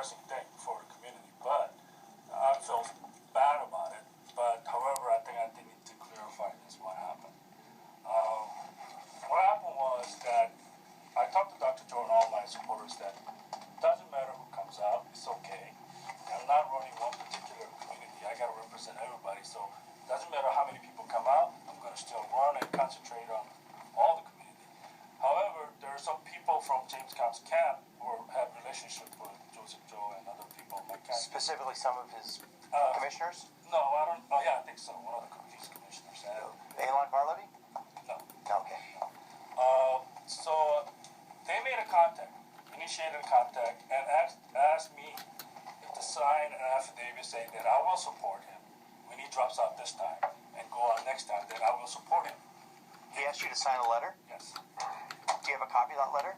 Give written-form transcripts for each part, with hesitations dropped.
embarrassing thing for the community, but I feel bad about it. But however, I think I need to clarify this what happened. What happened was that I talked to Dr. Joe and all my supporters that it doesn't matter who comes out, it's okay. I'm not running one particular community. I got to represent everybody. So it doesn't matter how many people come out, I'm going to still run and concentrate on all the community. However, there are some people from James Kang's camp who have relationship with Joseph Joe and other people in my camp. Specifically some of his commissioners? No, I don't. Oh, yeah, I think so. One of the his commissioners. Elon Barleby? No. Okay. So they made a contact, initiated a contact, and asked me to sign an affidavit saying that I will support him when he drops out this time and go on next time, that I will support him. He asked you to sign a letter? Yes. Do you have a copy of that letter?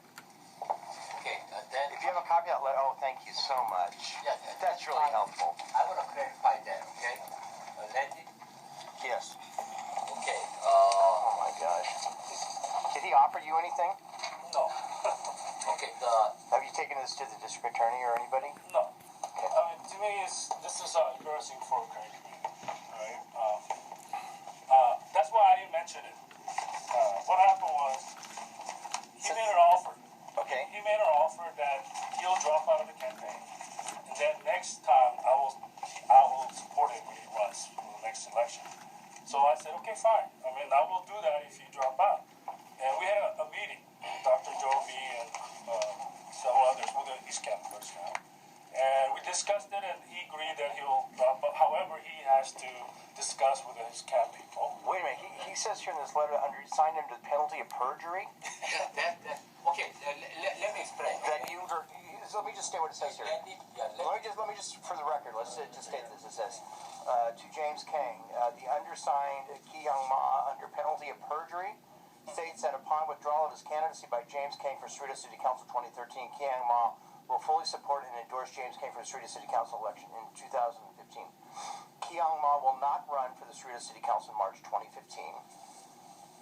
Okay, then... If you have a copy of that letter, oh, thank you so much. Yeah, that's really helpful. I want to clarify that, okay? Randy? Yes. Okay, oh my gosh. Did he offer you anything? No. Okay, have you taken this to the district attorney or anybody? No. Okay. I mean, to me, this is embarrassing for a Korean community, right? That's why I didn't mention it. What happened was, he made an offer. Okay. He made an offer that he'll drop out of the campaign, and then next time I will support him when he runs for the next election. So I said, okay, fine. I mean, I will do that if you drop out. And we had a meeting, Dr. Joe, me, and several others with the East Camp personnel. And we discussed it, and he agreed that he'll drop out. However, he has to discuss with his camp people. Wait a minute. He says here in this letter, signed under the penalty of perjury? okay, let me explain. That you let me just state what it says here. Let me just, for the record, let's just state this. It says, to James Kang, the undersigned Ki Young Ma, under penalty of perjury, states that upon withdrawal of his candidacy by James Kang for Cerritos City Council 2013, Ki Young Ma will fully support and endorse James Kang for the Cerritos City Council election in 2015. Ki Young Ma will not run for the Cerritos City Council in March 2015.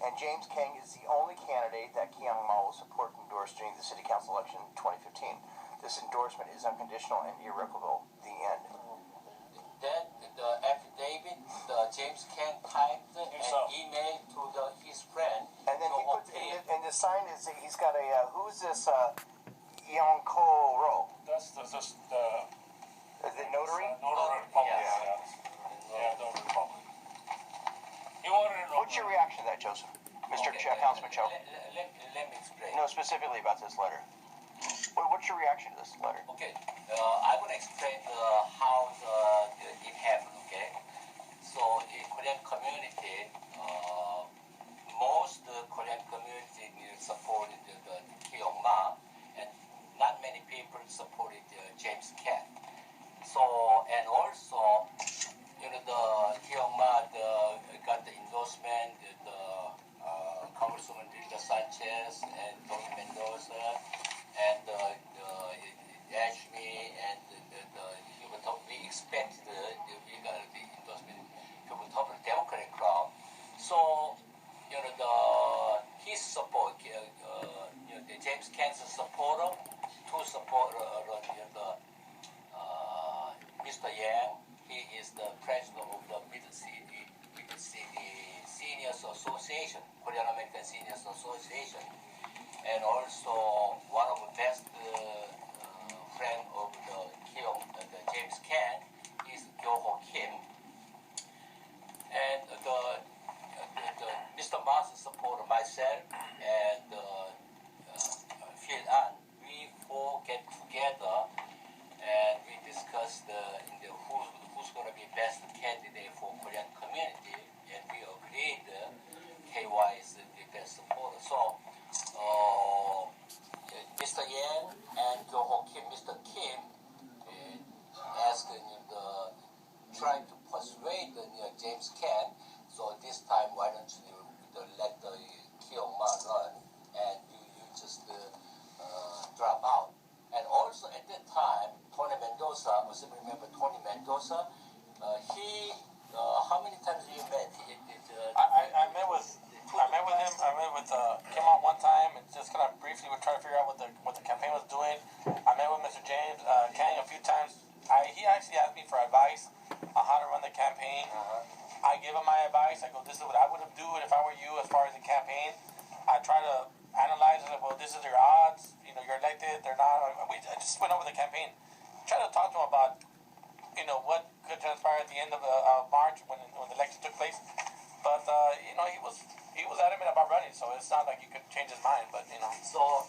And James Kang is the only candidate that Ki Young Ma will support and endorse during the City Council election in 2015. This endorsement is unconditional and irrevocable. The end. Then the affidavit, James Kang typed and emailed to his friend. And then he put in the sign is he's got a who's this Young Ko Ro? That's the notary. Notary public. Yeah, notary public. He wanted to know. What's your reaction to that, Joseph? Mr. Councilman Cho? Let me explain. No, specifically about this letter. What's your reaction to this letter? Okay, I will explain how it happened, okay? So, the Korean community, most Korean community supported Ki Young Ma, and not many people supported James Kang. So, and also, the Ki Young Ma got the endorsement, Congresswoman Rita Sanchez and Tony Mendoza, and Ashley, and we expect we got the endorsement from the top of the Democratic crowd. So, his support, the James Kang's supporter, to support Mr. Yang. He is the president of the Middle City Seniors Association, Korean American Seniors Association, and also one of the best friend of the James Kang is Kyoho Kim, and the Mr. Ma's supporter, myself, and Phil An. We four get together and we discussed who's going to be best candidate for Korean community, and we agreed KY is the best supporter. So Mr. Yang and Kyoho Kim, Mr. Kim asked trying to persuade James Kang. So this time, why don't you let the Ki Young Ma run, and you just drop out. And also at with Kang a few times. He actually asked me for advice on how to run the campaign. I give him my advice. I go, this is what I would have do if I were you as far as the campaign. I try to analyze it. Well, this is your odds. You know, you're elected. They're not. I just went over the campaign. Try to talk to him about, you know, what could transpire at the end of March when the election took place. But you know, he was adamant about running, so it's not like he could change his mind. But you know. So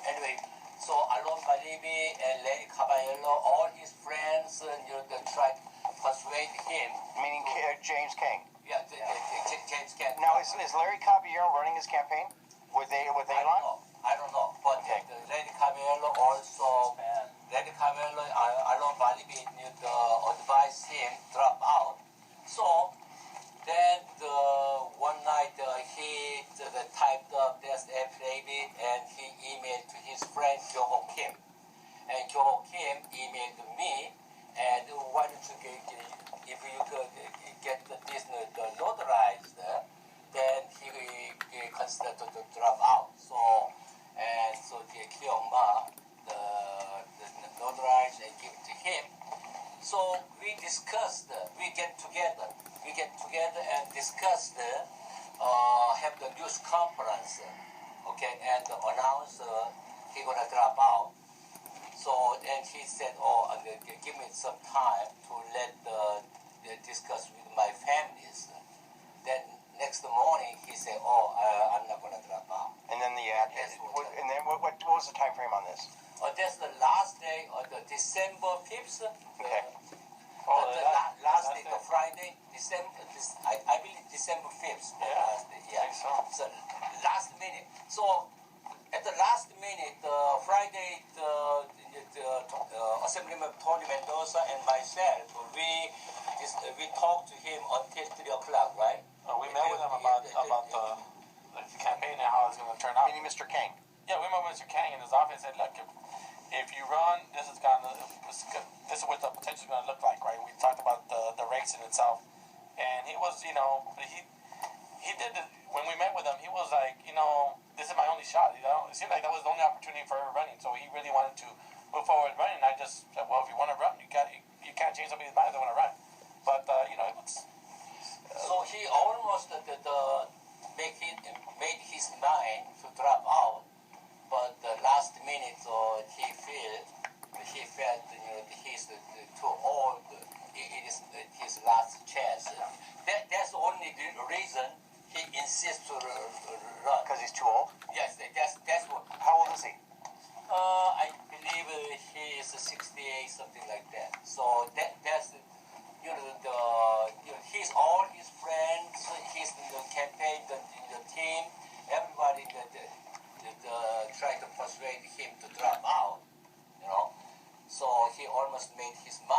anyway, so Alon Balibi and Lenny Caballero, all his friends, you know, they tried to persuade him. Meaning James Kang. Yeah, James Kang. Now, is Larry Caballero running his campaign with Elon? I don't know. But Lenny Caballero also, Alon Balibi advised him drop out. So then one night he typed up this affidavit and he emailed to his friend Kyoho Kim. And Kyoho Kim emailed me, and why don't you if you could get this notarized, then he considered to drop out. So the Kyoma, the notarized and give it to him. So we discussed, we get together and discussed, have the news conference, okay, and announce he gonna drop out. So, and he said, give me some time to discuss with my families. Then next morning he said, I'm not gonna drop out. And then what was the time frame on this? That's the last day of the December 5th. Okay. Last day, the Friday, I believe December 5th. Last day, yeah. So last minute. So at the last minute, Friday, Assemblyman Tony Mendoza and myself, we talked to him until 3 o'clock, right? We met with him about the campaign and how it's going to turn out. Meaning Mr. Kang. Yeah, we met with Mr. Kang in his office and said, look, if you run, this is what the potential is going to look like, right? We talked about the race in itself. And he was, you know, he did it. When we met with him, he was like, you know, this is my only shot. You know, it seemed like that was the only opportunity for running. So he really wanted to move forward running. I just said, well, if you want to run, you can't change somebody's mind if they want to run. But you know, it was. So he almost made his mind to drop out, but the last minute he felt you know he's too old. It is his last chance. That's the only reason he insists to run. Because he's too old? Yes, that's what. How old is he? I believe he is 68, something like that. So that's you know his all his friends, his campaign, the team, everybody tried to persuade him to drop out. You know, so he almost made his mind.